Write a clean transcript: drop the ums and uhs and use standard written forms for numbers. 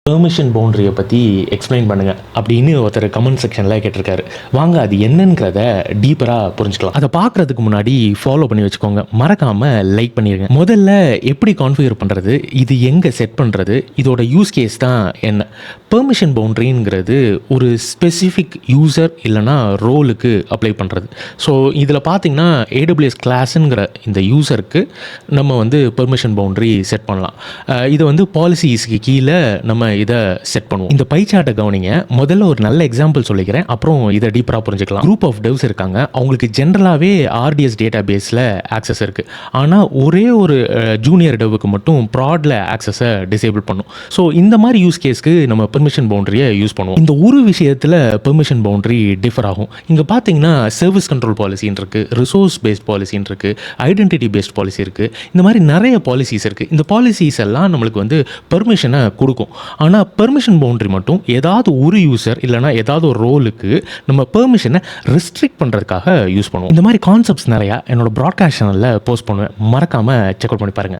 Permission பவுண்டரியை பற்றி explain பண்ணுங்கள் அப்படின்னு ஒருத்தர் கமெண்ட் செக்ஷனில் கேட்டிருக்காரு. வாங்க அது என்னங்கிறத டீப்பராக புரிஞ்சுக்கலாம். அதை பார்க்குறதுக்கு முன்னாடி ஃபாலோ பண்ணி வச்சுக்கோங்க, மறக்காமல் லைக் பண்ணிடுங்க. முதல்ல எப்படி கான்ஃபிகர் பண்ணுறது, இது எங்கே செட் பண்ணுறது, இதோட யூஸ் கேஸ் தான் என்ன. பெர்மிஷன் பவுண்டரிங்கிறது ஒரு ஸ்பெசிஃபிக் யூசர் இல்லைனா ரோலுக்கு அப்ளை பண்ணுறது. ஸோ இதில் பார்த்தீங்கன்னா AWS கிளாஸுங்கிற இந்த யூசருக்கு நம்ம வந்து பெர்மிஷன் பவுண்டரி செட் பண்ணலாம். இதை வந்து பாலிசிஸ்க்கு கீழே நம்ம இதை செட் பண்ணுவோம். இந்த பை சார்ட்டை கவனிங்க. முதல்ல ஒரு நல்ல எக்ஸாம்பிள் சொல்லிக்கிறேன், அப்புறம் இதை டீப்பராக புரிஞ்சுக்கலாம். குரூப் ஆஃப் டெவ்ஸ் இருக்காங்க, அவங்களுக்கு ஜென்ரலாகவே RDS டேட்டா பேஸில் ஆக்சஸ் இருக்குது. ஆனால் ஒரே ஒரு ஜூனியர் டெவுக்கு மட்டும் ப்ராடில் ஆக்சஸை டிசேபிள் பண்ணும். ஸோ இந்த மாதிரி யூஸ் கேஸ்க்கு நம்ம பெர்மிஷன் பவுண்டரியை யூஸ் பண்ணுவோம். இந்த ஒரு விஷயத்தில் பெர்மிஷன் பவுண்டரி டிஃபர் ஆகும். இங்கே பார்த்தீங்கன்னா சர்வீஸ் கண்ட்ரோல் பாலிசின்னு இருக்குது, ரிசோர்ஸ் பேஸ்ட் பாலிசின்னு இருக்குது, ஐடென்டிட்டி பேஸ்ட் பாலிசி இருக்குது. இந்த மாதிரி நிறைய பாலிசிஸ் இருக்குது. இந்த பாலிசிஸ் எல்லாம் நம்மளுக்கு வந்து பெர்மிஷனை கொடுக்கும். ஆனால் பெர்மிஷன் பவுண்டரி மட்டும் ஏதாவது ஒரு யூசர் இல்லைனா ஏதாவது ஒரு ரோலுக்கு நம்ம பெர்மிஷனை ரெஸ்ட்ரிக்ட் பண்ணுறதுக்காக யூஸ் பண்ணுவோம். இந்த மாதிரி கான்செப்ட்ஸ் நிறையா என்னோட ப்ராட்காஸ்ட் சேனலில் போஸ்ட் பண்ணுவேன், மறக்காமல் செக் அவுட் பண்ணி பாருங்கள்.